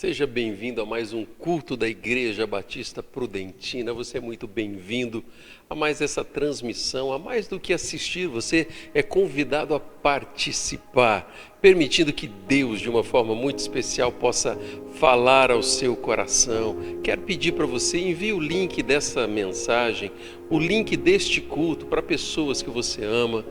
Seja bem-vindo a mais um culto da Igreja Batista Prudentina. Você é muito bem-vindo a mais essa transmissão, a mais do que assistir. Você é convidado a participar, permitindo que Deus, de uma forma muito especial, possa falar ao seu coração. Quero pedir para você, envie o link dessa mensagem, o link deste culto para pessoas que você ama.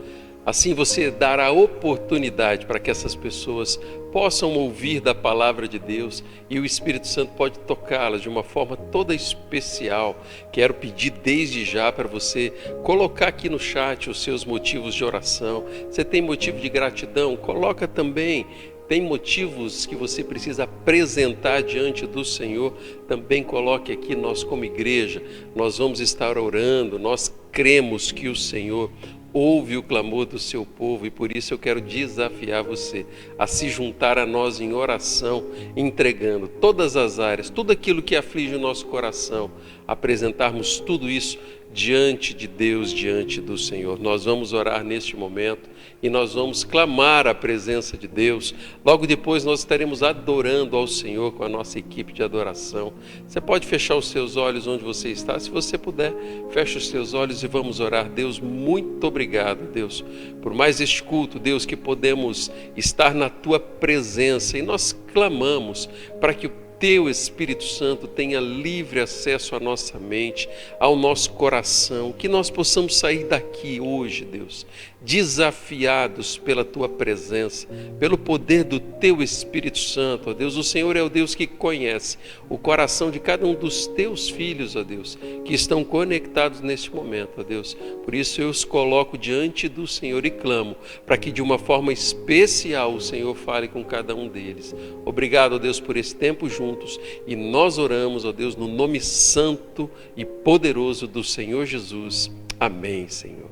Assim você dará oportunidade para que essas pessoas possam ouvir da palavra de Deus e o Espírito Santo pode tocá-las de uma forma toda especial. Quero pedir desde já para você colocar aqui no chat os seus motivos de oração. Você tem motivo de gratidão? Coloca também. Tem motivos que você precisa apresentar diante do Senhor? Também coloque aqui. Nós como igreja, nós vamos estar orando, nós cremos que o Senhor ouve o clamor do seu povo e por isso eu quero desafiar você a se juntar a nós em oração, entregando todas as áreas, tudo aquilo que aflige o nosso coração, apresentarmos tudo isso diante de Deus, diante do Senhor. Nós vamos orar neste momento e nós vamos clamar a presença de Deus. Logo depois nós estaremos adorando ao Senhor com a nossa equipe de adoração. Você pode fechar os seus olhos onde você está, se você puder, feche os seus olhos e vamos orar. Deus, muito obrigado, Deus, por mais este culto, Deus, que podemos estar na Tua presença e nós clamamos para que o Teu Espírito Santo tenha livre acesso à nossa mente, ao nosso coração, que nós possamos sair daqui hoje, Deus, desafiados pela Tua presença, pelo poder do Teu Espírito Santo, ó Deus. O Senhor é o Deus que conhece o coração de cada um dos Teus filhos, ó Deus, que estão conectados neste momento, ó Deus. Por isso eu os coloco diante do Senhor e clamo para que de uma forma especial o Senhor fale com cada um deles. Obrigado, ó Deus, por esse tempo juntos e nós oramos, ó Deus, no nome santo e poderoso do Senhor Jesus. Amém, Senhor.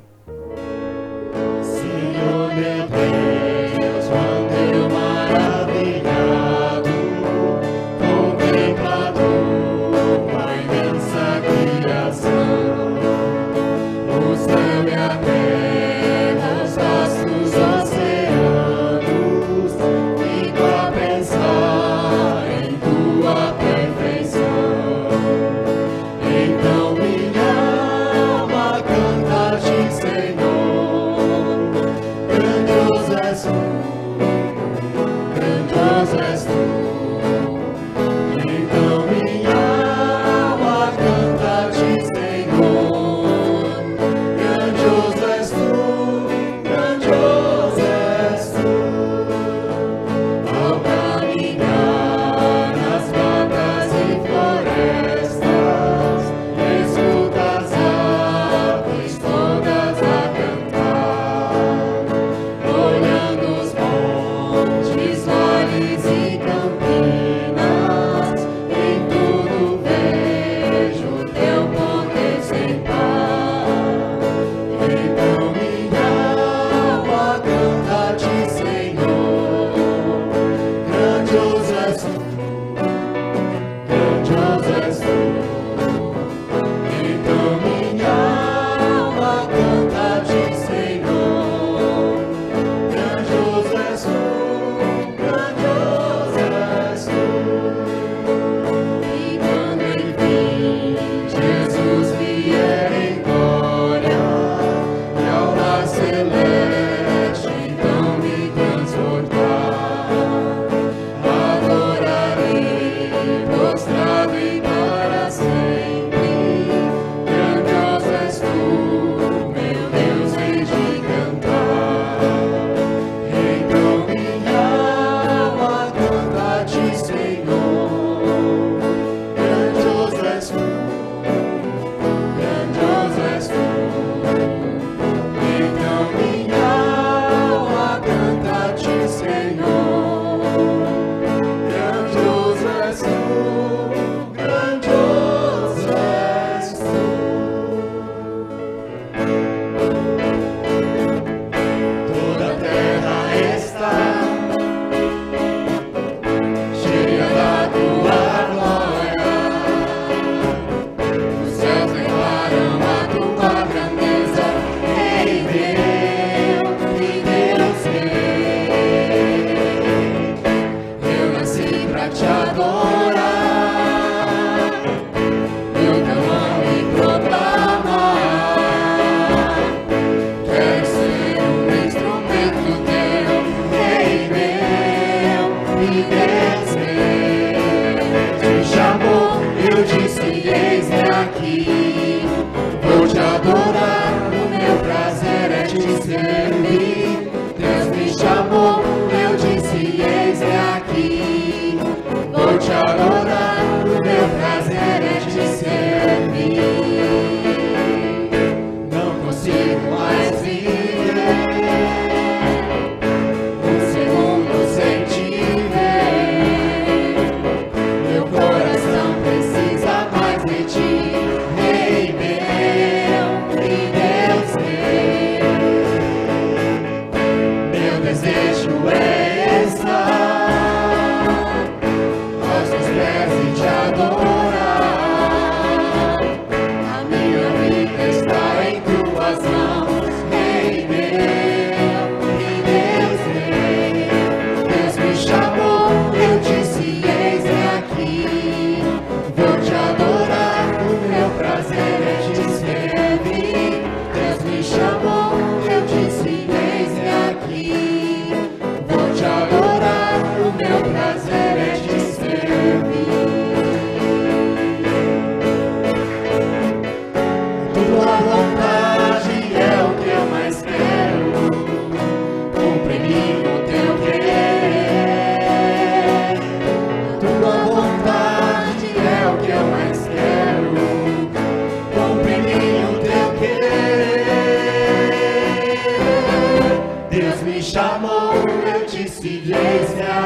Senhor meu Deus, quando eu maravilhado contemplado a imensa criação, o céu e a terra, os vastos oceanos, fico a pensar em tua perfeição. Então minha alma canta-te, Senhor.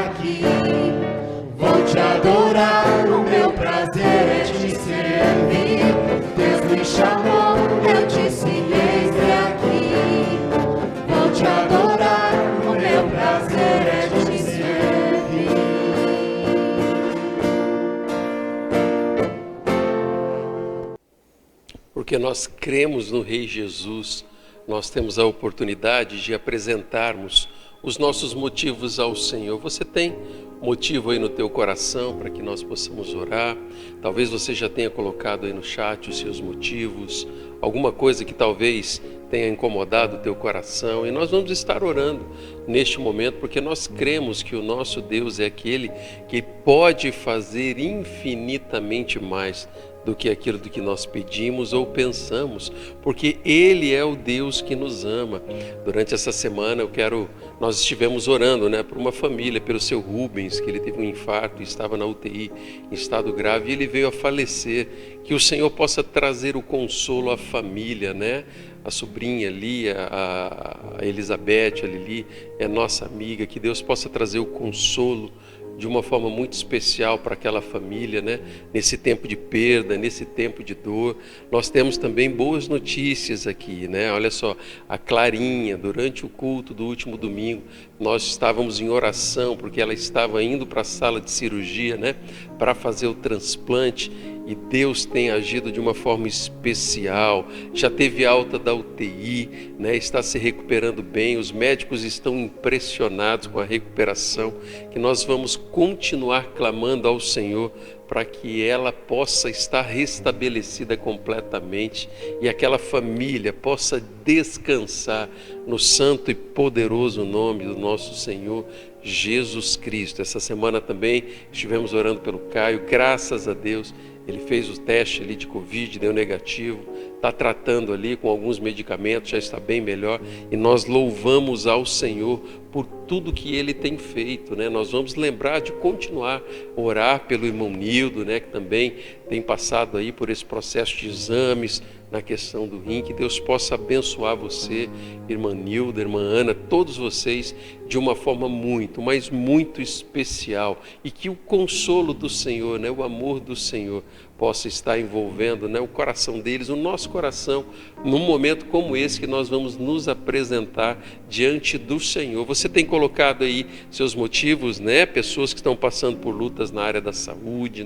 aqui. Vou te adorar, o meu prazer é te servir. Deus me chamou, eu disse eis aqui. Vou te adorar, o meu prazer é te servir. Porque nós cremos no Rei Jesus, nós temos a oportunidade de apresentarmos os nossos motivos ao Senhor. Você tem motivo aí no teu coração para que nós possamos orar? Talvez você já tenha colocado aí no chat os seus motivos, alguma coisa que talvez tenha incomodado o teu coração, e nós vamos estar orando neste momento, porque nós cremos que o nosso Deus é aquele que pode fazer infinitamente mais do que aquilo do que nós pedimos ou pensamos, porque Ele é o Deus que nos ama. Durante essa semana nós estivemos orando, por uma família, pelo seu Rubens, que ele teve um infarto e estava na UTI em estado grave, e ele veio a falecer. Que o Senhor possa trazer o consolo à família, A sobrinha ali, a Elizabeth, a Lili, é nossa amiga, que Deus possa trazer o consolo de uma forma muito especial para aquela família, Nesse tempo de perda, nesse tempo de dor. Nós temos também boas notícias aqui, Olha só, a Clarinha, durante o culto do último domingo, nós estávamos em oração, porque ela estava indo para a sala de cirurgia, para fazer o transplante, e Deus tem agido de uma forma especial. Já teve alta da UTI, está se recuperando bem. Os médicos estão impressionados com a recuperação, que nós vamos continuar clamando ao Senhor para que ela possa estar restabelecida completamente e aquela família possa descansar no santo e poderoso nome do nosso Senhor Jesus Cristo. Essa semana também estivemos orando pelo Caio, graças a Deus, ele fez o teste ali de Covid, deu negativo, está tratando ali com alguns medicamentos, já está bem melhor, e nós louvamos ao Senhor por tudo que Ele tem feito, Nós vamos lembrar de continuar a orar pelo irmão Nildo, que também tem passado aí por esse processo de exames na questão do rim. Que Deus possa abençoar você, irmã Nilda, irmã Ana, todos vocês, de uma forma muito, mas muito especial, e que o consolo do Senhor, o amor do Senhor possa estar envolvendo o coração deles, o nosso coração, num momento como esse que nós vamos nos apresentar diante do Senhor. Você tem colocado aí seus motivos, Pessoas que estão passando por lutas na área da saúde,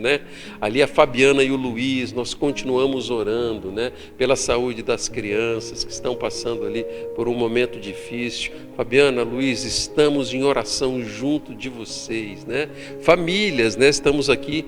Ali a Fabiana e o Luiz, nós continuamos orando, Pela saúde das crianças que estão passando ali por um momento difícil. Fabiana, Luiz, estamos em oração junto de vocês, Famílias, estamos aqui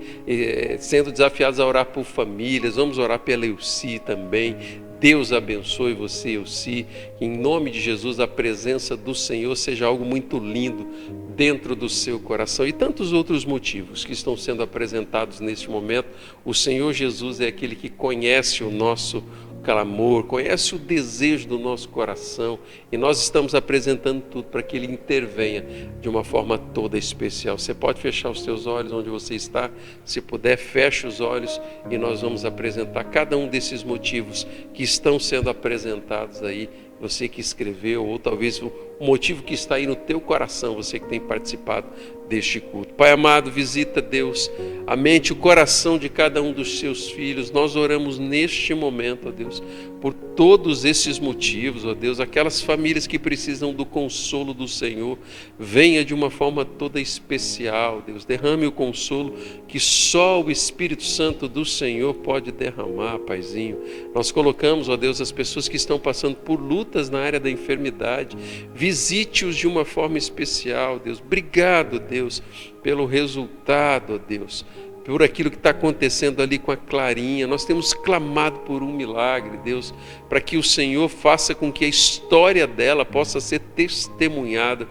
sendo desafiados a orar por famílias. Vamos orar pela Elci também. Deus abençoe você, Elci, que em nome de Jesus a presença do Senhor seja algo muito lindo dentro do seu coração, e tantos outros motivos que estão sendo apresentados neste momento. O Senhor Jesus é aquele que conhece o nosso clamor, conhece o desejo do nosso coração, e nós estamos apresentando tudo para que Ele intervenha de uma forma toda especial. Você pode fechar os seus olhos onde você está, se puder, feche os olhos, e nós vamos apresentar cada um desses motivos que estão sendo apresentados aí. Você que escreveu, ou talvez o motivo que está aí no teu coração, você que tem participado deste culto. Pai amado, visita, Deus, a mente e o coração de cada um dos seus filhos. Nós oramos neste momento, ó Deus, por todos esses motivos, ó Deus, aquelas famílias que precisam do consolo do Senhor. Venha de uma forma toda especial, Deus, derrame o consolo que só o Espírito Santo do Senhor pode derramar, Paizinho. Nós colocamos, ó Deus, as pessoas que estão passando por lutas na área da enfermidade. Visite-os de uma forma especial, Deus. Obrigado, Deus, pelo resultado, ó Deus, por aquilo que está acontecendo ali com a Clarinha. Nós temos clamado por um milagre, Deus, para que o Senhor faça com que a história dela possa ser testemunhada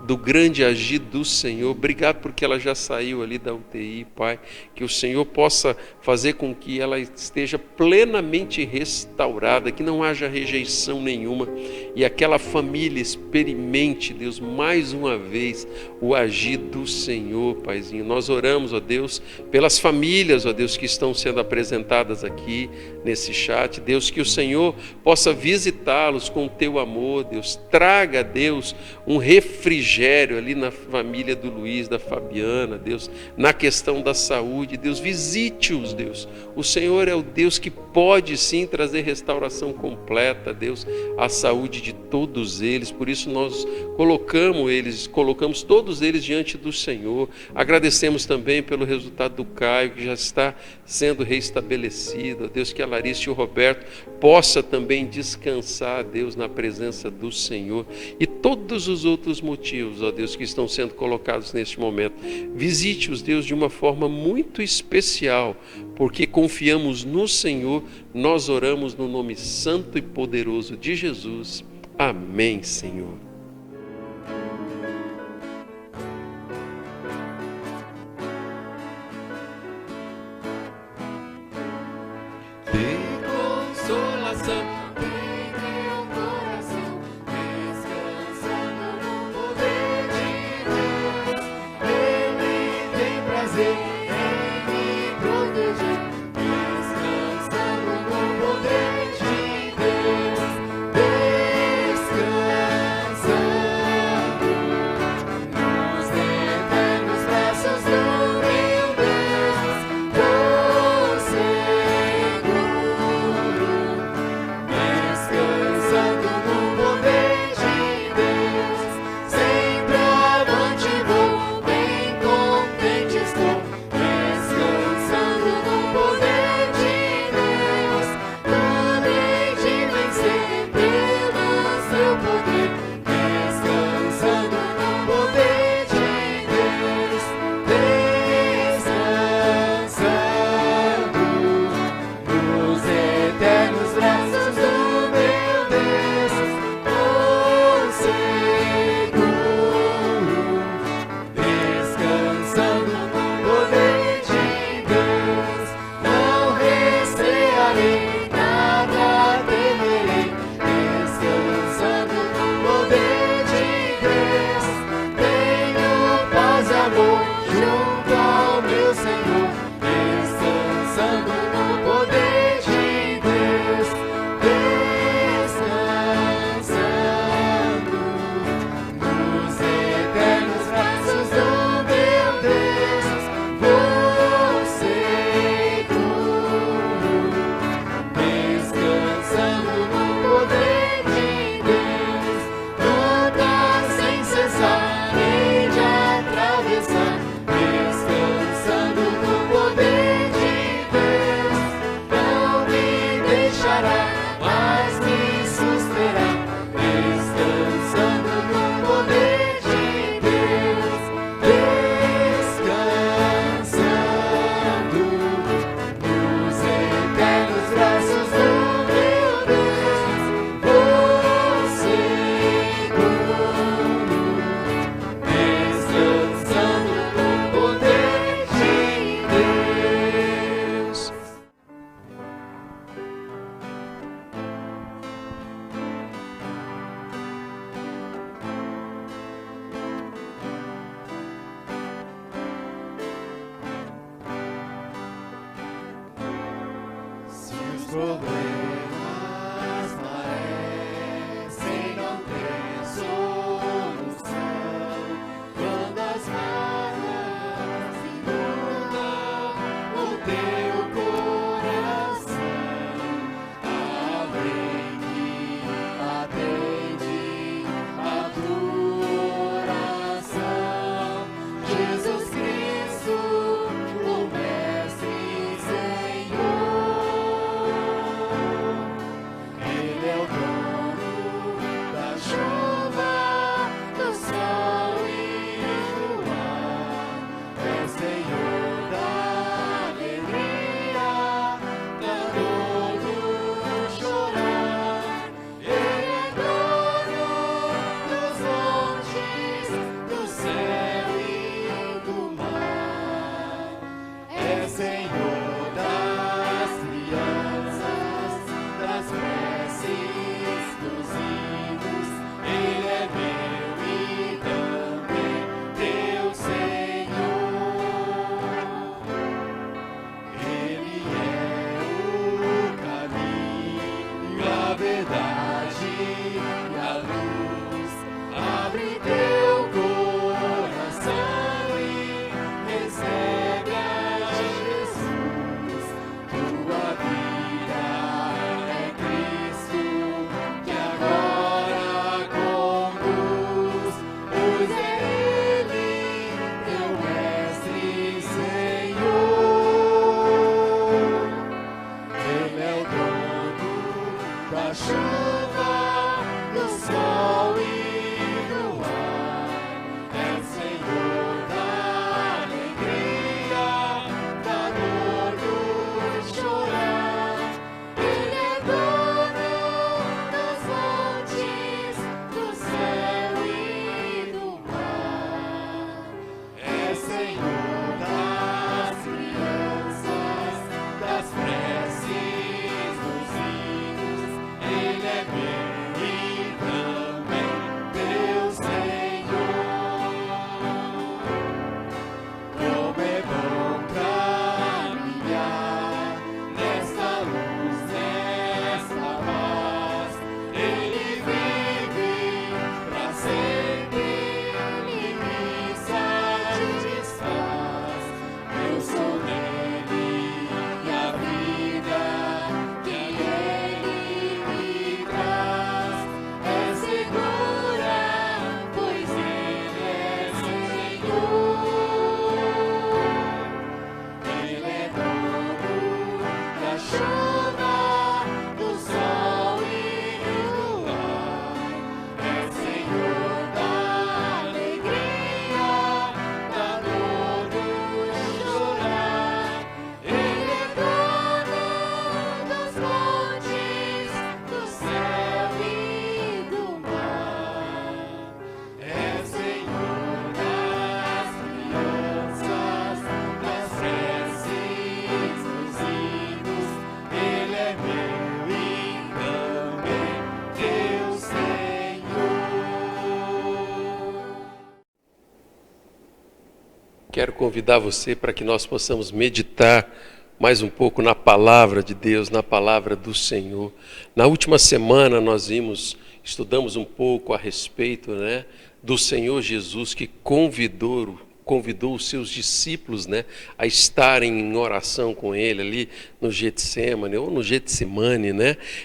do grande agir do Senhor. Obrigado porque ela já saiu ali da UTI, Pai, que o Senhor possa fazer com que ela esteja plenamente restaurada, que não haja rejeição nenhuma, e aquela família experimente, Deus, mais uma vez o agir do Senhor, Paizinho. Nós oramos, ó Deus, pelas famílias, ó Deus, que estão sendo apresentadas aqui nesse chat, Deus, que o Senhor possa visitá-los com o teu amor, Deus. Traga, Deus, um refrigério refrigério ali na família do Luiz, da Fabiana, Deus, na questão da saúde, Deus, visite-os, Deus. O Senhor é o Deus que pode sim trazer restauração completa, Deus, à saúde de todos eles. Por isso nós colocamos todos eles diante do Senhor. Agradecemos também pelo resultado do Caio, que já está sendo reestabelecido, Deus, que a Larissa e o Roberto possa também descansar, Deus, na presença do Senhor, e todos os outros motivos, ó Deus, que estão sendo colocados neste momento. Visite-os, Deus, de uma forma muito especial, porque confiamos no Senhor. Nós oramos no nome santo e poderoso de Jesus. Amém, Senhor. Jesus Cristo, o Mestre Senhor. Quero convidar você para que nós possamos meditar mais um pouco na palavra de Deus, na palavra do Senhor. Na última semana nós estudamos um pouco a respeito, do Senhor Jesus, que convidou os seus discípulos, a estarem em oração com ele ali no Getsemane ou no Getsemane,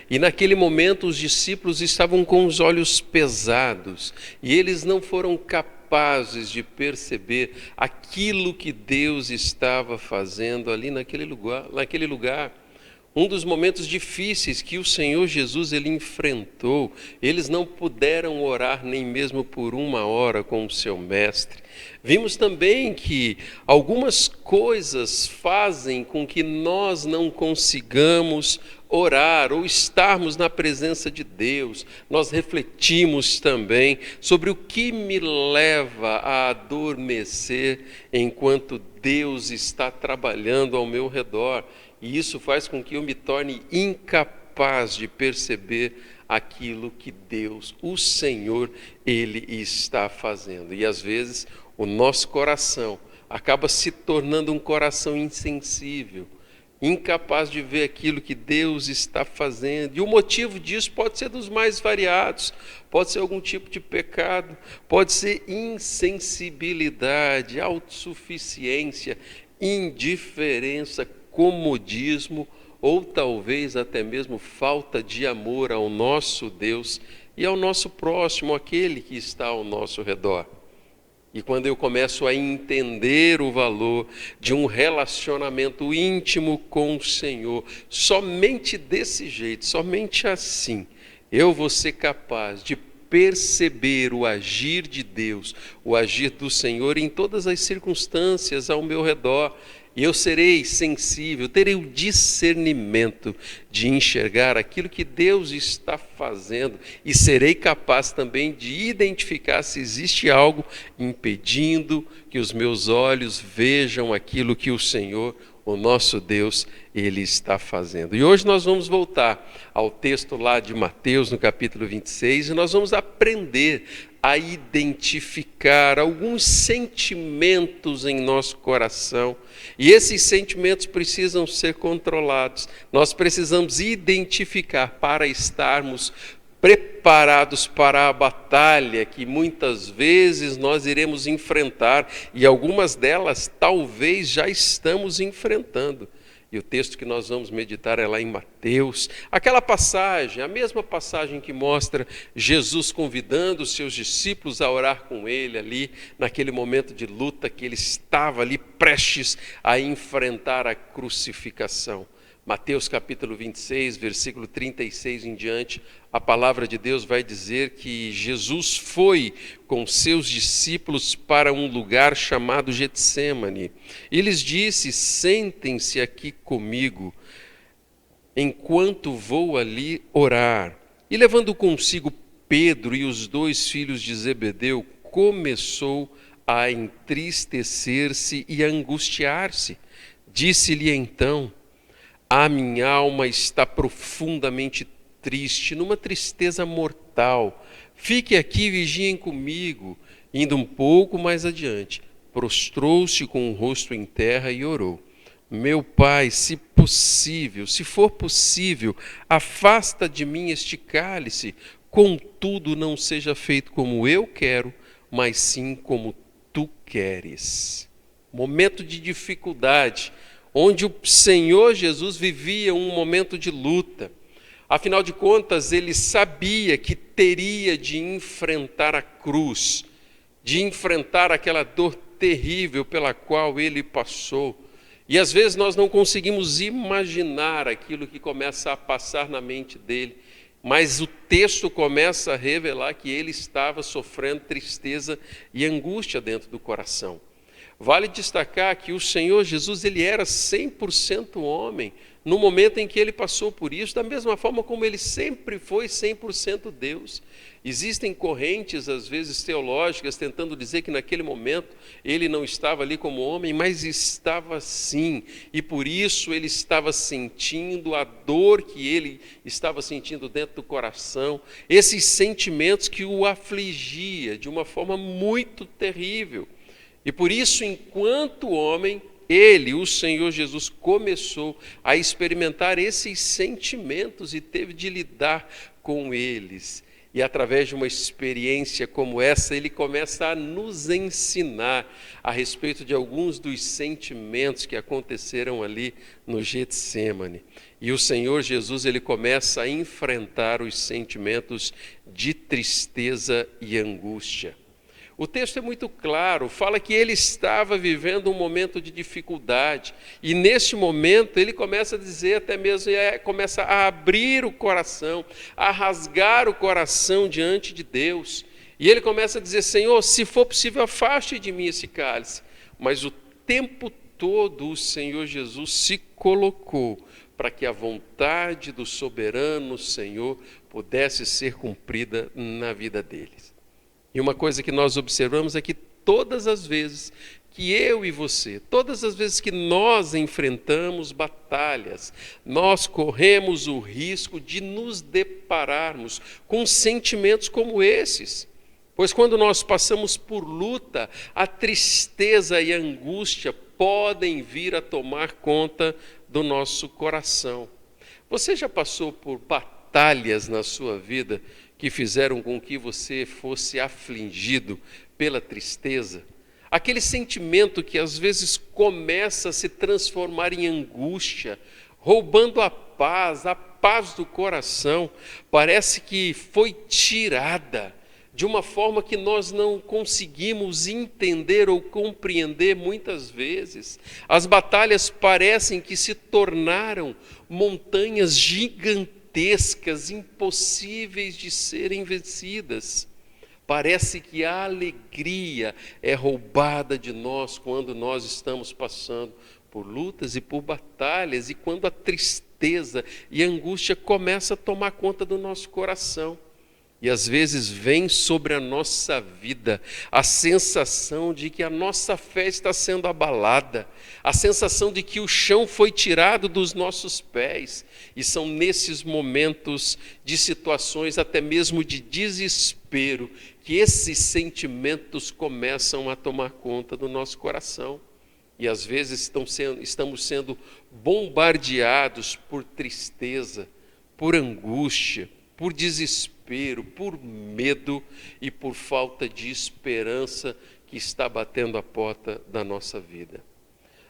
E naquele momento os discípulos estavam com os olhos pesados e eles não foram capazes de perceber aquilo que Deus estava fazendo ali naquele lugar. Um dos momentos difíceis que o Senhor Jesus ele enfrentou, eles não puderam orar nem mesmo por uma hora com o seu mestre. Vimos também que algumas coisas fazem com que nós não consigamos orar ou estarmos na presença de Deus. Nós refletimos também sobre o que me leva a adormecer enquanto Deus está trabalhando ao meu redor. E isso faz com que eu me torne incapaz de perceber aquilo que Deus, o Senhor, Ele está fazendo. E às vezes o nosso coração acaba se tornando um coração insensível, incapaz de ver aquilo que Deus está fazendo. E o motivo disso pode ser dos mais variados, pode ser algum tipo de pecado, pode ser insensibilidade, autossuficiência, indiferença, comodismo ou talvez até mesmo falta de amor ao nosso Deus e ao nosso próximo, aquele que está ao nosso redor. E quando eu começo a entender o valor de um relacionamento íntimo com o Senhor, somente desse jeito, somente assim, eu vou ser capaz de perceber o agir de Deus, o agir do Senhor em todas as circunstâncias ao meu redor. E eu serei sensível, terei o discernimento de enxergar aquilo que Deus está fazendo e serei capaz também de identificar se existe algo impedindo que os meus olhos vejam aquilo que o Senhor, o nosso Deus, Ele está fazendo. E hoje nós vamos voltar ao texto lá de Mateus, no capítulo 26, e nós vamos aprender a identificar alguns sentimentos em nosso coração. E esses sentimentos precisam ser controlados. Nós precisamos identificar para estarmos preparados para a batalha que muitas vezes nós iremos enfrentar, e algumas delas talvez já estamos enfrentando. E o texto que nós vamos meditar é lá em Mateus, aquela passagem, a mesma passagem que mostra Jesus convidando os seus discípulos a orar com ele ali, naquele momento de luta que ele estava ali prestes a enfrentar a crucificação. Mateus capítulo 26, versículo 36 em diante, a palavra de Deus vai dizer que Jesus foi com seus discípulos para um lugar chamado Getsemane. E lhes disse: sentem-se aqui comigo, enquanto vou ali orar. E levando consigo Pedro e os 2 filhos de Zebedeu, começou a entristecer-se e a angustiar-se. Disse-lhe então: a minha alma está profundamente triste, numa tristeza mortal. Fique aqui e vigiem comigo. Indo um pouco mais adiante, prostrou-se com o rosto em terra e orou: meu Pai, se for possível, afasta de mim este cálice. Contudo, não seja feito como eu quero, mas sim como tu queres. Momento de dificuldade, onde o Senhor Jesus vivia um momento de luta. Afinal de contas, ele sabia que teria de enfrentar a cruz, de enfrentar aquela dor terrível pela qual ele passou. E às vezes nós não conseguimos imaginar aquilo que começa a passar na mente dele, mas o texto começa a revelar que ele estava sofrendo tristeza e angústia dentro do coração. Vale destacar que o Senhor Jesus, ele era 100% homem no momento em que ele passou por isso, da mesma forma como ele sempre foi 100% Deus. Existem correntes, às vezes teológicas, tentando dizer que naquele momento ele não estava ali como homem, mas estava sim, e por isso ele estava sentindo a dor que ele estava sentindo dentro do coração, esses sentimentos que o afligia de uma forma muito terrível. E por isso, enquanto homem, ele, o Senhor Jesus, começou a experimentar esses sentimentos e teve de lidar com eles. E através de uma experiência como essa, ele começa a nos ensinar a respeito de alguns dos sentimentos que aconteceram ali no Getsêmani. E o Senhor Jesus, ele começa a enfrentar os sentimentos de tristeza e angústia. O texto é muito claro, fala que ele estava vivendo um momento de dificuldade, e neste momento ele começa a dizer, até mesmo começa a abrir o coração, a rasgar o coração diante de Deus, e ele começa a dizer: Senhor, se for possível, afaste de mim esse cálice. Mas o tempo todo o Senhor Jesus se colocou para que a vontade do soberano Senhor pudesse ser cumprida na vida deles. E uma coisa que nós observamos é que todas as vezes que eu e você, todas as vezes que nós enfrentamos batalhas, nós corremos o risco de nos depararmos com sentimentos como esses. Pois quando nós passamos por luta, a tristeza e a angústia podem vir a tomar conta do nosso coração. Você já passou por batalhas na sua vida que fizeram com que você fosse afligido pela tristeza? Aquele sentimento que às vezes começa a se transformar em angústia, roubando a paz do coração, parece que foi tirada de uma forma que nós não conseguimos entender ou compreender muitas vezes. As batalhas parecem que se tornaram montanhas gigantescas, impossíveis de serem vencidas. Parece que a alegria é roubada de nós quando nós estamos passando por lutas e por batalhas, e quando a tristeza e a angústia começam a tomar conta do nosso coração. E às vezes vem sobre a nossa vida a sensação de que a nossa fé está sendo abalada, a sensação de que o chão foi tirado dos nossos pés. E são nesses momentos de situações até mesmo de desespero que esses sentimentos começam a tomar conta do nosso coração. E às vezes estamos sendo bombardeados por tristeza, por angústia, por desespero, por medo e por falta de esperança que está batendo a porta da nossa vida.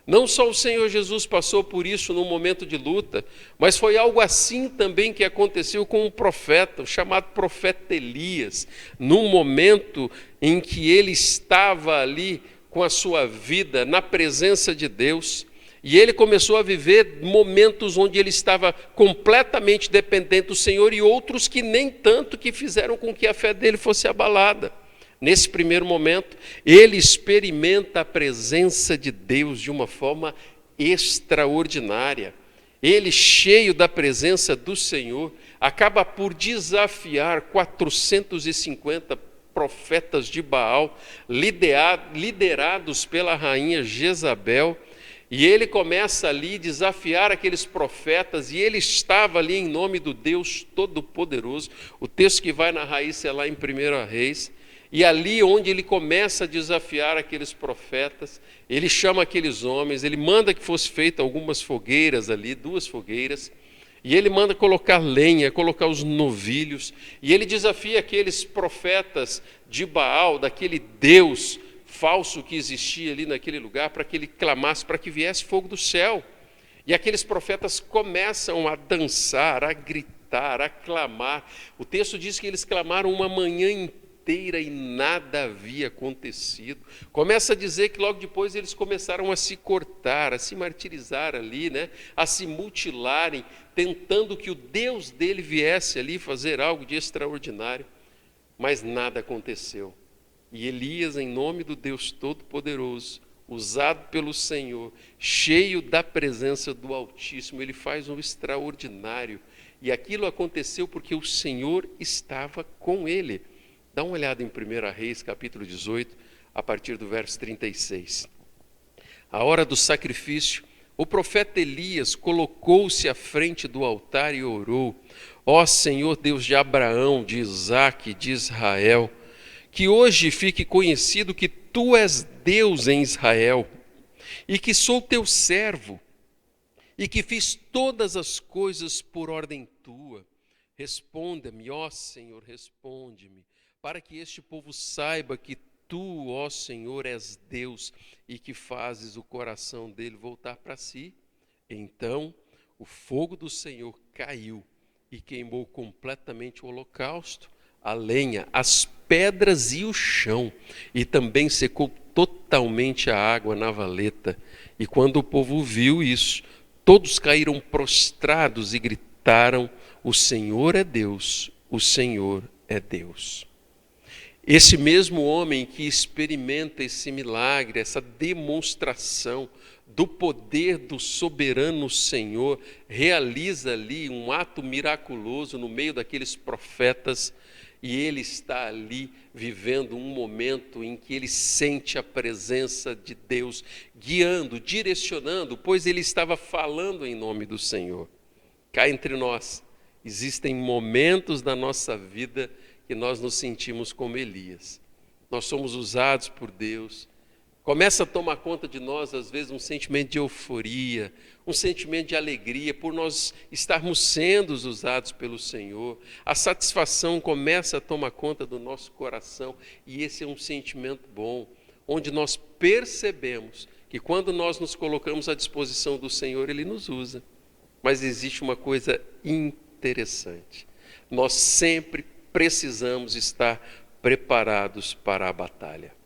Não só o Senhor Jesus passou por isso num momento de luta, mas foi algo assim também que aconteceu com um profeta, o chamado profeta Elias, num momento em que ele estava ali com a sua vida na presença de Deus. E ele começou a viver momentos onde ele estava completamente dependente do Senhor, e outros que nem tanto, que fizeram com que a fé dele fosse abalada. Nesse primeiro momento, ele experimenta a presença de Deus de uma forma extraordinária. Ele, cheio da presença do Senhor, acaba por desafiar 450 profetas de Baal, liderados pela rainha Jezabel. E ele começa ali a desafiar aqueles profetas, e ele estava ali em nome do Deus Todo-Poderoso. O texto que vai narrar isso é lá em 1 Reis. E ali onde ele começa a desafiar aqueles profetas, ele chama aqueles homens, ele manda que fosse feita algumas fogueiras ali, 2 fogueiras, e ele manda colocar lenha, colocar os novilhos, e ele desafia aqueles profetas de Baal, daquele Deus falso que existia ali naquele lugar, para que ele clamasse, para que viesse fogo do céu. E aqueles profetas começam a dançar, a gritar, a clamar. O texto diz que eles clamaram uma manhã inteira e nada havia acontecido. Começa a dizer que logo depois eles começaram a se cortar, a se martirizar ali, a se mutilarem, tentando que o Deus dele viesse ali fazer algo de extraordinário. Mas nada aconteceu. E Elias, em nome do Deus Todo-Poderoso, usado pelo Senhor, cheio da presença do Altíssimo, ele faz um extraordinário. E aquilo aconteceu porque o Senhor estava com ele. Dá uma olhada em 1 Reis, capítulo 18, a partir do verso 36. A hora do sacrifício, o profeta Elias colocou-se à frente do altar e orou: Ó Senhor Deus de Abraão, de Isaque e de Israel, que hoje fique conhecido que tu és Deus em Israel, e que sou teu servo, e que fiz todas as coisas por ordem tua. Responda-me, ó Senhor, responde-me, para que este povo saiba que tu, ó Senhor, és Deus, e que fazes o coração dele voltar para si. Então o fogo do Senhor caiu e queimou completamente o holocausto, a lenha, as pedras e o chão, e também secou totalmente a água na valeta. E quando o povo viu isso, todos caíram prostrados e gritaram: o Senhor é Deus, o Senhor é Deus. Esse mesmo homem que experimenta esse milagre, essa demonstração do poder do soberano Senhor, realiza ali um ato miraculoso no meio daqueles profetas, e ele está ali vivendo um momento em que ele sente a presença de Deus guiando, direcionando, pois ele estava falando em nome do Senhor. Cá entre nós, existem momentos da nossa vida que nós nos sentimos como Elias. Nós somos usados por Deus. Começa a tomar conta de nós, às vezes, um sentimento de euforia, um sentimento de alegria por nós estarmos sendo usados pelo Senhor. A satisfação começa a tomar conta do nosso coração, e esse é um sentimento bom, onde nós percebemos que quando nós nos colocamos à disposição do Senhor, Ele nos usa. Mas existe uma coisa interessante: nós sempre precisamos estar preparados para a batalha.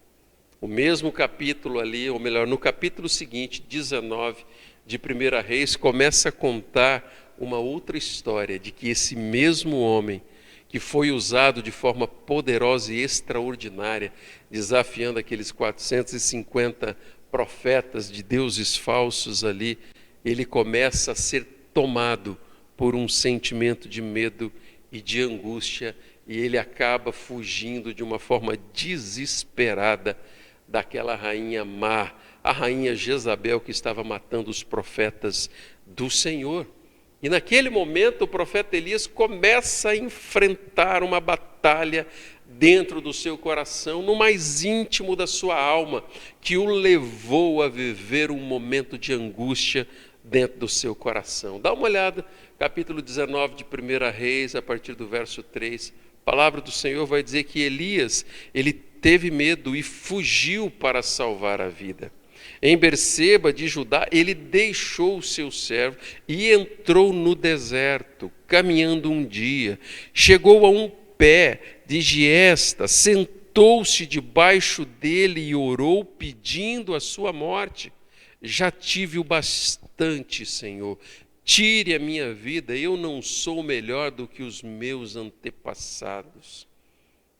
O mesmo capítulo ali, ou melhor, no capítulo seguinte, 19 de 1 Reis, começa a contar uma outra história de que esse mesmo homem que foi usado de forma poderosa e extraordinária, desafiando aqueles 450 profetas de deuses falsos ali, ele começa a ser tomado por um sentimento de medo e de angústia, e ele acaba fugindo de uma forma desesperada daquela rainha má, a rainha Jezabel, que estava matando os profetas do Senhor. E naquele momento o profeta Elias começa a enfrentar uma batalha dentro do seu coração, no mais íntimo da sua alma, que o levou a viver um momento de angústia dentro do seu coração. Dá uma olhada, capítulo 19 de 1 Reis, a partir do verso 3. A palavra do Senhor vai dizer que Elias, ele teve medo e fugiu para salvar a vida. Em Berseba de Judá, ele deixou o seu servo e entrou no deserto, caminhando um dia. Chegou a um pé de giesta, sentou-se debaixo dele e orou, pedindo a sua morte. Já tive o bastante, Senhor. Tire a minha vida, eu não sou melhor do que os meus antepassados.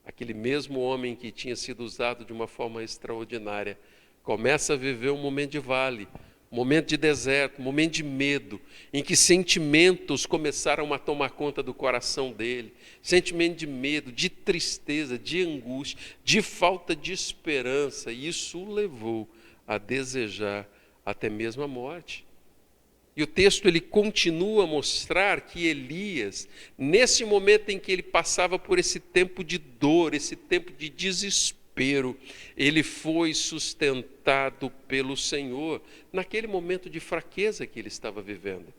Aquele mesmo homem que tinha sido usado de uma forma extraordinária começa a viver um momento de vale, um momento de deserto, um momento de medo, em que sentimentos começaram a tomar conta do coração dele, sentimento de medo, de tristeza, de angústia, de falta de esperança, e isso o levou a desejar até mesmo a morte. E o texto ele continua a mostrar que Elias, nesse momento em que ele passava por esse tempo de dor, esse tempo de desespero, ele foi sustentado pelo Senhor, naquele momento de fraqueza que ele estava vivendo.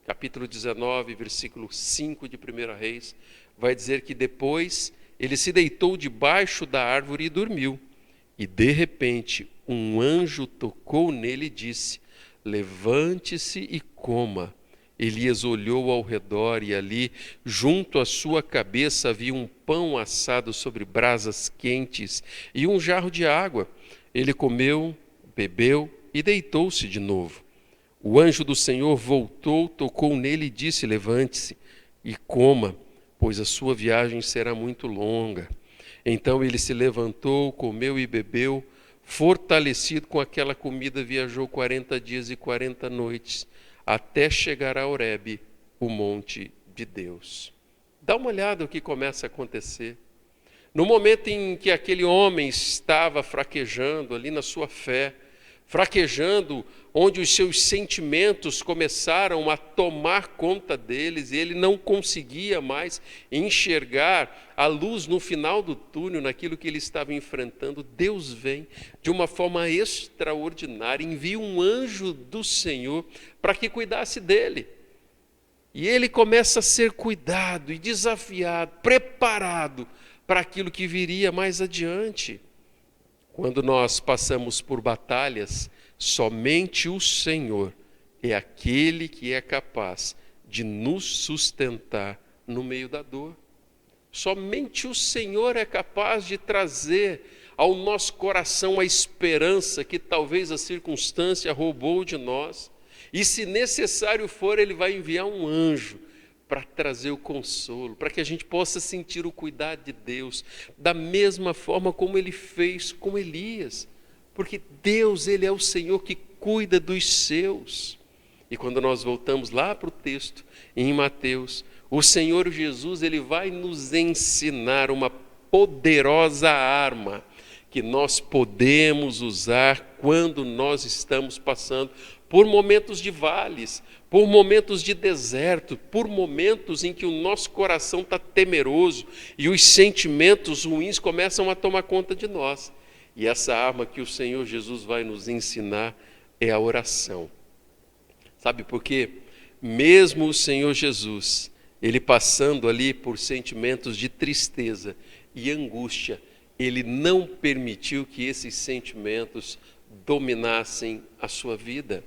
Capítulo 19, versículo 5 de 1 Reis, vai dizer que depois ele se deitou debaixo da árvore e dormiu. E de repente um anjo tocou nele e disse: levante-se e coma. Elias olhou ao redor e ali, junto à sua cabeça, havia um pão assado sobre brasas quentes e um jarro de água. Ele comeu, bebeu e deitou-se de novo. O anjo do Senhor voltou, tocou nele e disse: levante-se e coma, pois a sua viagem será muito longa. Então ele se levantou, comeu e bebeu. Fortalecido com aquela comida, viajou 40 dias e 40 noites, até chegar a Horebe, o monte de Deus. Dá uma olhada o que começa a acontecer. No momento em que aquele homem estava fraquejando ali na sua fé, fraquejando, onde os seus sentimentos começaram a tomar conta deles, e ele não conseguia mais enxergar a luz no final do túnel, naquilo que ele estava enfrentando. Deus vem de uma forma extraordinária, envia um anjo do Senhor para que cuidasse dele. E ele começa a ser cuidado e desafiado, preparado para aquilo que viria mais adiante. Quando nós passamos por batalhas, somente o Senhor é aquele que é capaz de nos sustentar no meio da dor. Somente o Senhor é capaz de trazer ao nosso coração a esperança que talvez a circunstância roubou de nós. E se necessário for, Ele vai enviar um anjo para trazer o consolo, para que a gente possa sentir o cuidado de Deus, da mesma forma como Ele fez com Elias. Porque Deus, Ele é o Senhor que cuida dos seus. E quando nós voltamos lá para o texto, em Mateus, o Senhor Jesus, Ele vai nos ensinar uma poderosa arma que nós podemos usar quando nós estamos passando por momentos de vales, por momentos de deserto, por momentos em que o nosso coração está temeroso e os sentimentos ruins começam a tomar conta de nós. E essa arma que o Senhor Jesus vai nos ensinar é a oração. Sabe por quê? Mesmo o Senhor Jesus, Ele passando ali por sentimentos de tristeza e angústia, Ele não permitiu que esses sentimentos dominassem a sua vida.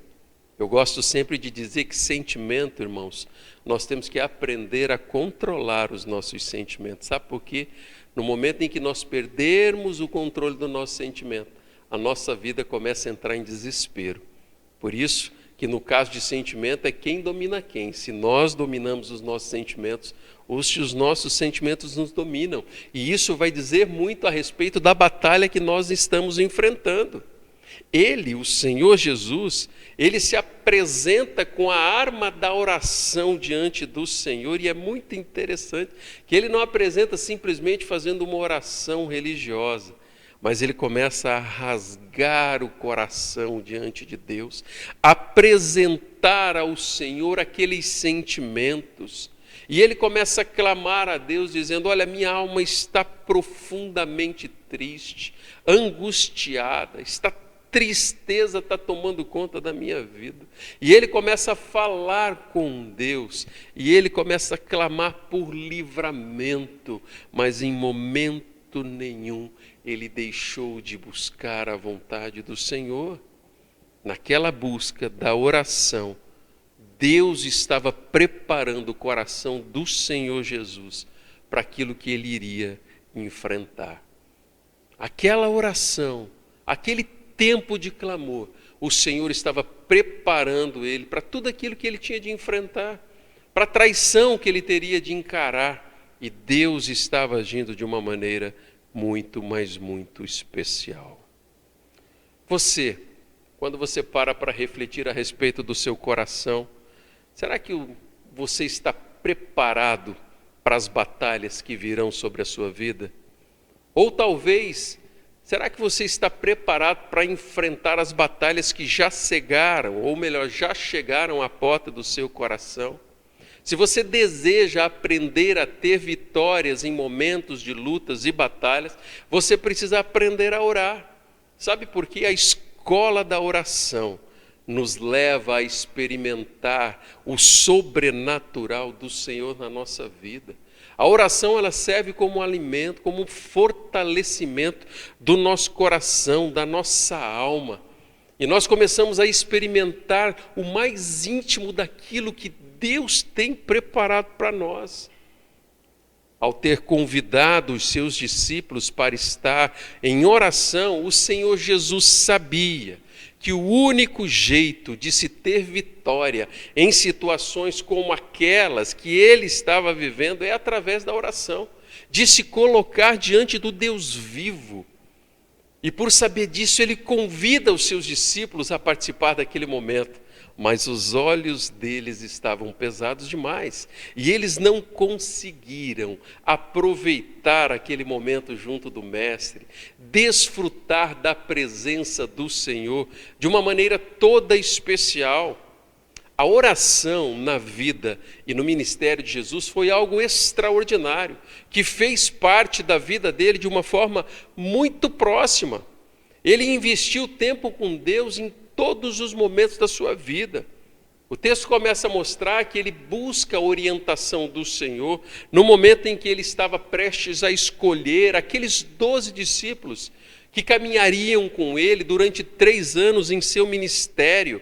Eu gosto sempre de dizer que sentimento, irmãos, nós temos que aprender a controlar os nossos sentimentos. Sabe por quê? No momento em que nós perdermos o controle do nosso sentimento, a nossa vida começa a entrar em desespero. Por isso que no caso de sentimento é quem domina quem. Se nós dominamos os nossos sentimentos, os nossos sentimentos nos dominam. E isso vai dizer muito a respeito da batalha que nós estamos enfrentando. Ele, o Senhor Jesus, Ele se apresenta com a arma da oração diante do Senhor, e é muito interessante que Ele não apresenta simplesmente fazendo uma oração religiosa, mas Ele começa a rasgar o coração diante de Deus, apresentar ao Senhor aqueles sentimentos, e Ele começa a clamar a Deus dizendo: olha, minha alma está profundamente triste, angustiada, tristeza está tomando conta da minha vida. E ele começa a falar com Deus, e ele começa a clamar por livramento, mas em momento nenhum ele deixou de buscar a vontade do Senhor. Naquela busca da oração, Deus estava preparando o coração do Senhor Jesus para aquilo que ele iria enfrentar. Aquela oração, aquele tempo de clamor, o Senhor estava preparando ele para tudo aquilo que ele tinha de enfrentar, para a traição que ele teria de encarar, e Deus estava agindo de uma maneira muito, mas muito especial. Você, quando você para refletir a respeito do seu coração, será que você está preparado para as batalhas que virão sobre a sua vida? Ou talvez, será que você está preparado para enfrentar as batalhas que já cegaram, ou melhor, já chegaram à porta do seu coração? Se você deseja aprender a ter vitórias em momentos de lutas e batalhas, você precisa aprender a orar. Sabe por quê? A escola da oração nos leva a experimentar o sobrenatural do Senhor na nossa vida. A oração, ela serve como alimento, como fortalecimento do nosso coração, da nossa alma. E nós começamos a experimentar o mais íntimo daquilo que Deus tem preparado para nós. Ao ter convidado os seus discípulos para estar em oração, o Senhor Jesus sabia que o único jeito de se ter vitória em situações como aquelas que ele estava vivendo é através da oração, de se colocar diante do Deus vivo. E por saber disso, ele convida os seus discípulos a participar daquele momento. Mas os olhos deles estavam pesados demais. E eles não conseguiram aproveitar aquele momento junto do Mestre, desfrutar da presença do Senhor de uma maneira toda especial. A oração na vida e no ministério de Jesus foi algo extraordinário, que fez parte da vida dele de uma forma muito próxima. Ele investiu tempo com Deus em todos os momentos da sua vida. O texto começa a mostrar que ele busca a orientação do Senhor no momento em que ele estava prestes a escolher aqueles 12 discípulos que caminhariam com ele durante 3 anos em seu ministério.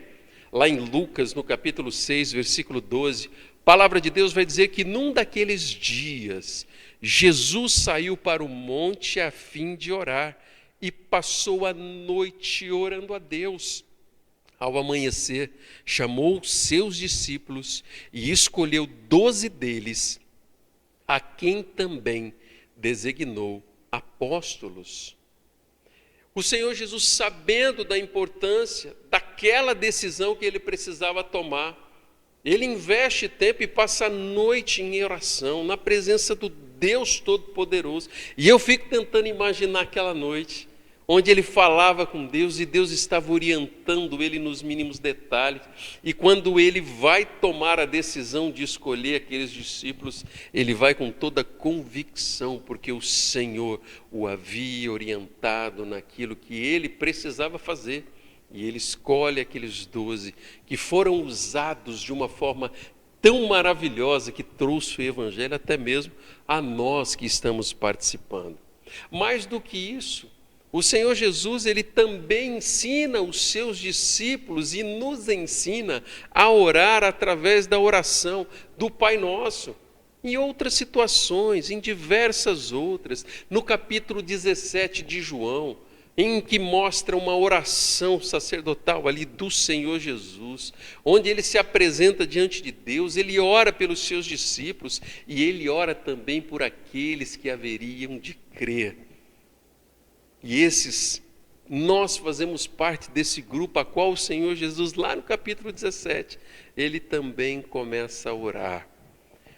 Lá em Lucas, no capítulo 6, versículo 12, a palavra de Deus vai dizer que num daqueles dias, Jesus saiu para o monte a fim de orar e passou a noite orando a Deus. Ao amanhecer, chamou seus discípulos e escolheu 12 deles, a quem também designou apóstolos. O Senhor Jesus, sabendo da importância daquela decisão que ele precisava tomar, ele investe tempo e passa a noite em oração, na presença do Deus Todo-Poderoso. E eu fico tentando imaginar aquela noite, onde ele falava com Deus e Deus estava orientando ele nos mínimos detalhes. E quando ele vai tomar a decisão de escolher aqueles discípulos, ele vai com toda convicção, porque o Senhor o havia orientado naquilo que ele precisava fazer. E ele escolhe aqueles 12 que foram usados de uma forma tão maravilhosa que trouxe o Evangelho até mesmo a nós que estamos participando. Mais do que isso, o Senhor Jesus, ele também ensina os seus discípulos e nos ensina a orar através da oração do Pai Nosso. Em outras situações, em diversas outras, no capítulo 17 de João, em que mostra uma oração sacerdotal ali do Senhor Jesus, onde ele se apresenta diante de Deus, ele ora pelos seus discípulos e ele ora também por aqueles que haveriam de crer. E nós fazemos parte desse grupo a qual o Senhor Jesus, lá no capítulo 17, ele também começa a orar.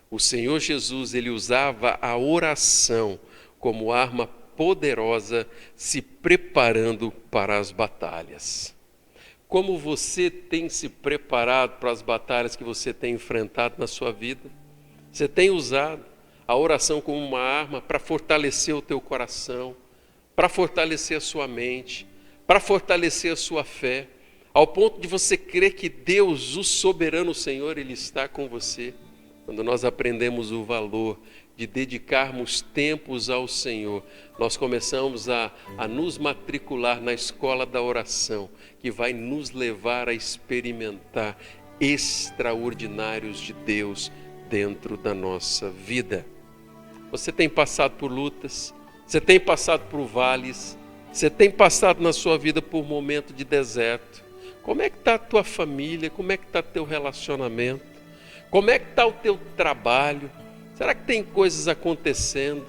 O Senhor Jesus, ele usava a oração como arma poderosa, se preparando para as batalhas. Como você tem se preparado para as batalhas que você tem enfrentado na sua vida? Você tem usado a oração como uma arma para fortalecer o teu coração, para fortalecer a sua mente, para fortalecer a sua fé, ao ponto de você crer que Deus, o soberano Senhor, ele está com você. Quando nós aprendemos o valor de dedicarmos tempos ao Senhor, nós começamos a nos matricular na escola da oração, que vai nos levar a experimentar extraordinários de Deus dentro da nossa vida. Você tem passado por lutas, você tem passado por vales, você tem passado na sua vida por momento de deserto. Como é que está a tua família? Como é que está o teu relacionamento? Como é que está o teu trabalho? Será que tem coisas acontecendo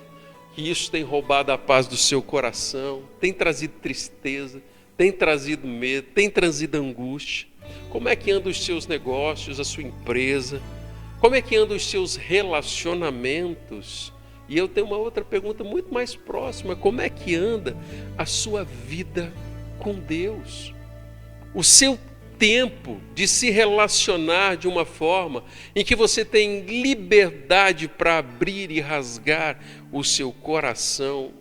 que isso tem roubado a paz do seu coração, tem trazido tristeza, tem trazido medo, tem trazido angústia? Como é que andam os seus negócios, a sua empresa? Como é que andam os seus relacionamentos? E eu tenho uma outra pergunta muito mais próxima: como é que anda a sua vida com Deus? O seu tempo de se relacionar de uma forma em que você tem liberdade para abrir e rasgar o seu coração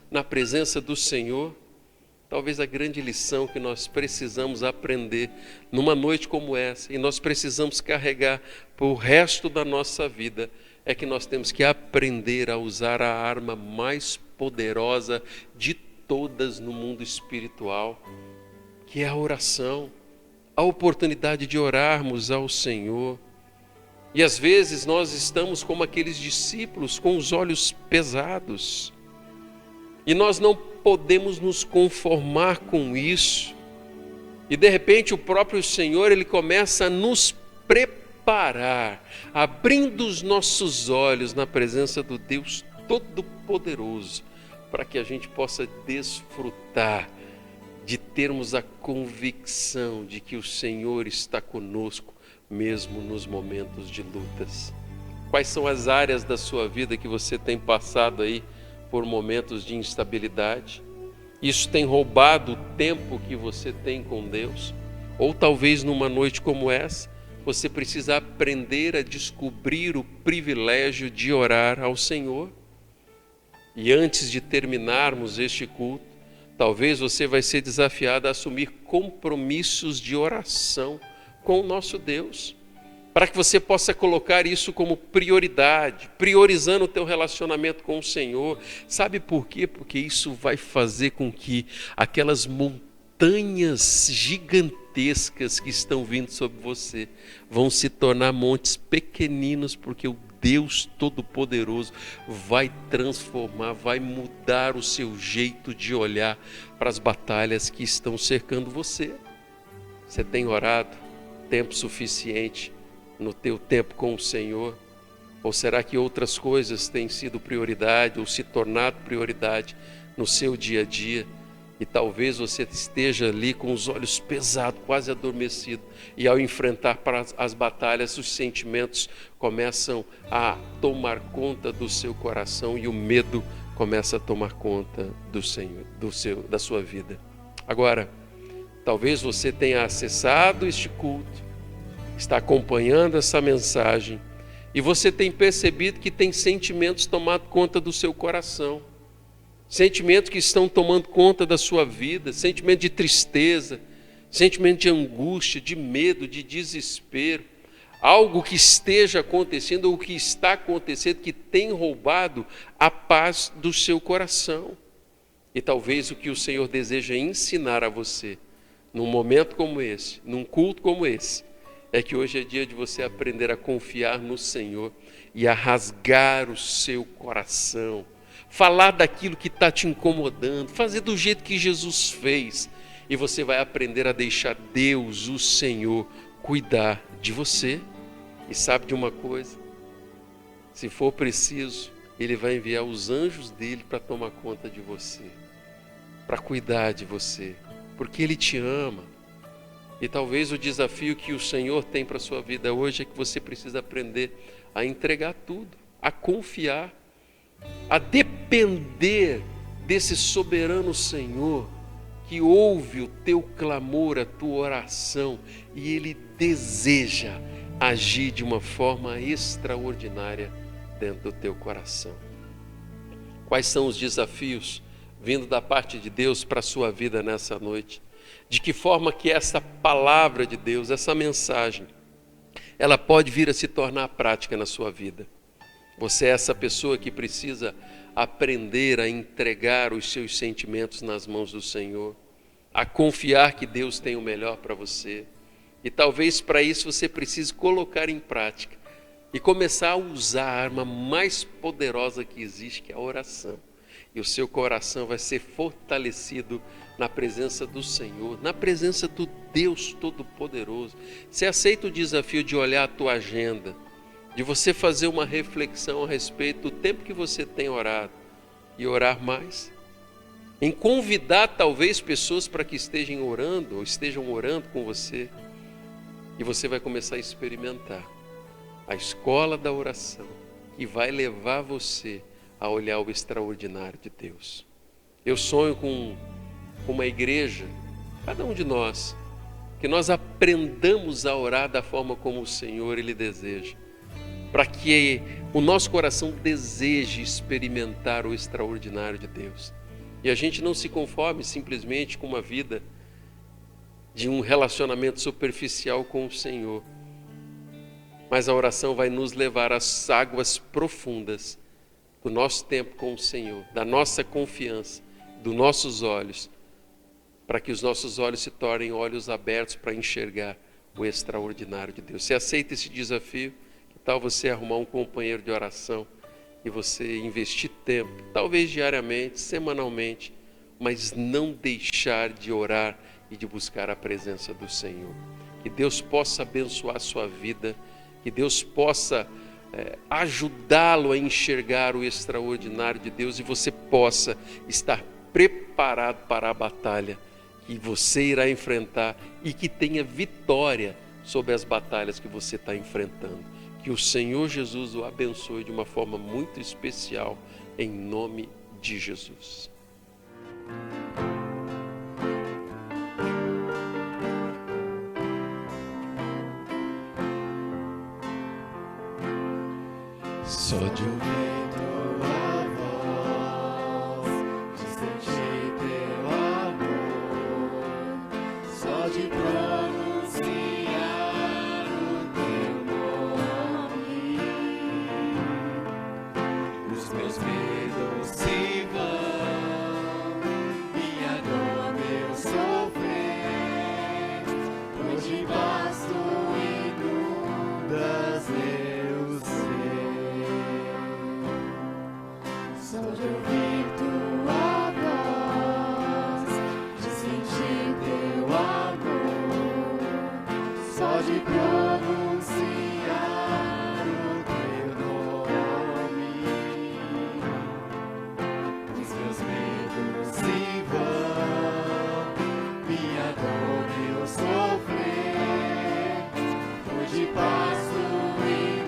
na presença do Senhor? Talvez a grande lição que nós precisamos aprender numa noite como essa, e nós precisamos carregar para o resto da nossa vida, é que nós temos que aprender a usar a arma mais poderosa de todas no mundo espiritual, que é a oração, a oportunidade de orarmos ao Senhor. E às vezes nós estamos como aqueles discípulos com os olhos pesados, e nós não podemos nos conformar com isso. E de repente o próprio Senhor, ele começa a nos preparar, abrindo os nossos olhos na presença do Deus Todo-Poderoso, para que a gente possa desfrutar de termos a convicção de que o Senhor está conosco, mesmo nos momentos de lutas. Quais são as áreas da sua vida que você tem passado aí por momentos de instabilidade? Isso tem roubado o tempo que você tem com Deus? Ou talvez numa noite como essa, você precisa aprender a descobrir o privilégio de orar ao Senhor. E antes de terminarmos este culto, talvez você vai ser desafiado a assumir compromissos de oração com o nosso Deus, para que você possa colocar isso como prioridade, priorizando o teu relacionamento com o Senhor. Sabe por quê? Porque isso vai fazer com que aquelas montanhas gigantescas que estão vindo sobre você vão se tornar montes pequeninos, porque o Deus Todo-Poderoso vai transformar, vai mudar o seu jeito de olhar para as batalhas que estão cercando você. Você tem orado tempo suficiente no teu tempo com o Senhor? Ou será que outras coisas têm sido prioridade ou se tornado prioridade no seu dia a dia? E talvez você esteja ali com os olhos pesados, quase adormecido, e ao enfrentar as batalhas, os sentimentos começam a tomar conta do seu coração e o medo começa a tomar conta do Senhor, da sua vida. Agora, talvez você tenha acessado este culto, está acompanhando essa mensagem, e você tem percebido que tem sentimentos tomado conta do seu coração. Sentimentos que estão tomando conta da sua vida, sentimento de tristeza, sentimento de angústia, de medo, de desespero, algo que esteja acontecendo ou que está acontecendo que tem roubado a paz do seu coração. E talvez o que o Senhor deseja ensinar a você, num momento como esse, num culto como esse, é que hoje é dia de você aprender a confiar no Senhor e a rasgar o seu coração, falar daquilo que está te incomodando, fazer do jeito que Jesus fez, e você vai aprender a deixar Deus, o Senhor, cuidar de você. E sabe de uma coisa? Se for preciso, Ele vai enviar os anjos dele para tomar conta de você, para cuidar de você, porque Ele te ama. E talvez o desafio que o Senhor tem para a sua vida hoje é que você precisa aprender a entregar tudo, a confiar, a depender desse soberano Senhor que ouve o teu clamor, a tua oração, e Ele deseja agir de uma forma extraordinária dentro do teu coração. Quais são os desafios vindo da parte de Deus para a sua vida nessa noite? De que forma que essa palavra de Deus, essa mensagem, ela pode vir a se tornar prática na sua vida? Você é essa pessoa que precisa aprender a entregar os seus sentimentos nas mãos do Senhor, a confiar que Deus tem o melhor para você. E talvez para isso você precise colocar em prática e começar a usar a arma mais poderosa que existe, que é a oração. E o seu coração vai ser fortalecido na presença do Senhor, na presença do Deus Todo-Poderoso. Você aceita o desafio de olhar a tua agenda, de você fazer uma reflexão a respeito do tempo que você tem orado e orar mais, em convidar talvez pessoas para que estejam orando ou estejam orando com você, e você vai começar a experimentar a escola da oração que vai levar você a olhar o extraordinário de Deus. Eu sonho com uma igreja, cada um de nós, que nós aprendamos a orar da forma como o Senhor Ele deseja, para que o nosso coração deseje experimentar o extraordinário de Deus. E a gente não se conforme simplesmente com uma vida de um relacionamento superficial com o Senhor, mas a oração vai nos levar às águas profundas do nosso tempo com o Senhor, da nossa confiança, dos nossos olhos, para que os nossos olhos se tornem olhos abertos para enxergar o extraordinário de Deus. Você aceita esse desafio? Que tal você arrumar um companheiro de oração e você investir tempo, talvez diariamente, semanalmente, mas não deixar de orar e de buscar a presença do Senhor? Que Deus possa abençoar a sua vida, que Deus possa ajudá-lo a enxergar o extraordinário de Deus e você possa estar preparado para a batalha que você irá enfrentar e que tenha vitória sobre as batalhas que você está enfrentando. Que o Senhor Jesus o abençoe de uma forma muito especial, em nome de Jesus. Só de ouvir tua voz, de sentir teu amor, só de pronunciar o teu nome, os meus medos se vão, minha dor, meu sofrer, hoje basta inundas meu ser. Só de ouvir tua voz, de sentir teu amor, só de pronunciar o teu nome, os meus medos se vão, minha dor, meu sofrer, hoje passo inundas meu ser.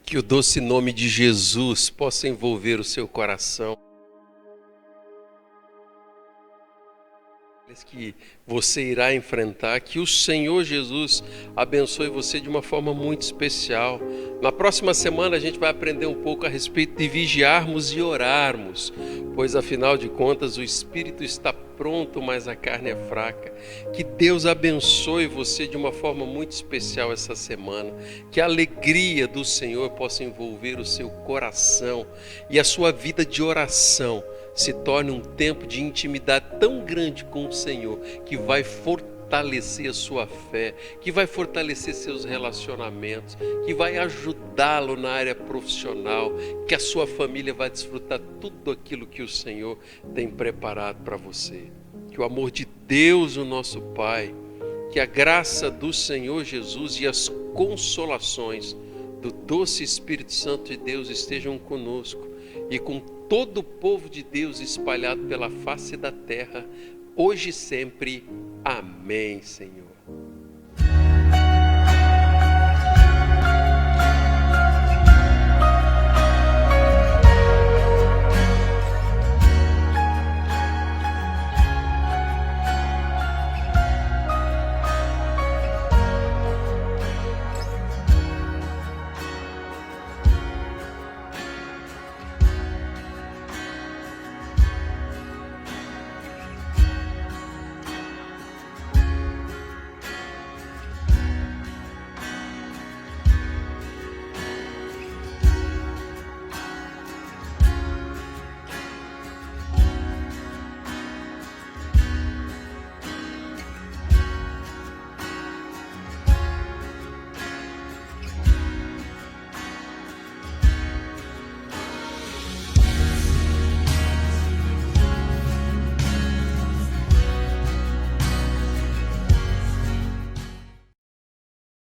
Que o doce nome de Jesus possa envolver o seu coração. Que você irá enfrentar, que o Senhor Jesus abençoe você de uma forma muito especial. Na próxima semana a gente vai aprender um pouco a respeito de vigiarmos e orarmos, pois afinal de contas o espírito está pronto, mas a carne é fraca. Que Deus abençoe você de uma forma muito especial essa semana, que a alegria do Senhor possa envolver o seu coração e a sua vida de oração se torne um tempo de intimidade tão grande com o Senhor, que vai fortalecer a sua fé, que vai fortalecer seus relacionamentos, que vai ajudá-lo na área profissional, que a sua família vai desfrutar tudo aquilo que o Senhor tem preparado para você. Que o amor de Deus, o nosso Pai, que a graça do Senhor Jesus e as consolações do doce Espírito Santo de Deus estejam conosco e com todo o povo de Deus espalhado pela face da terra, hoje e sempre. Amém, Senhor.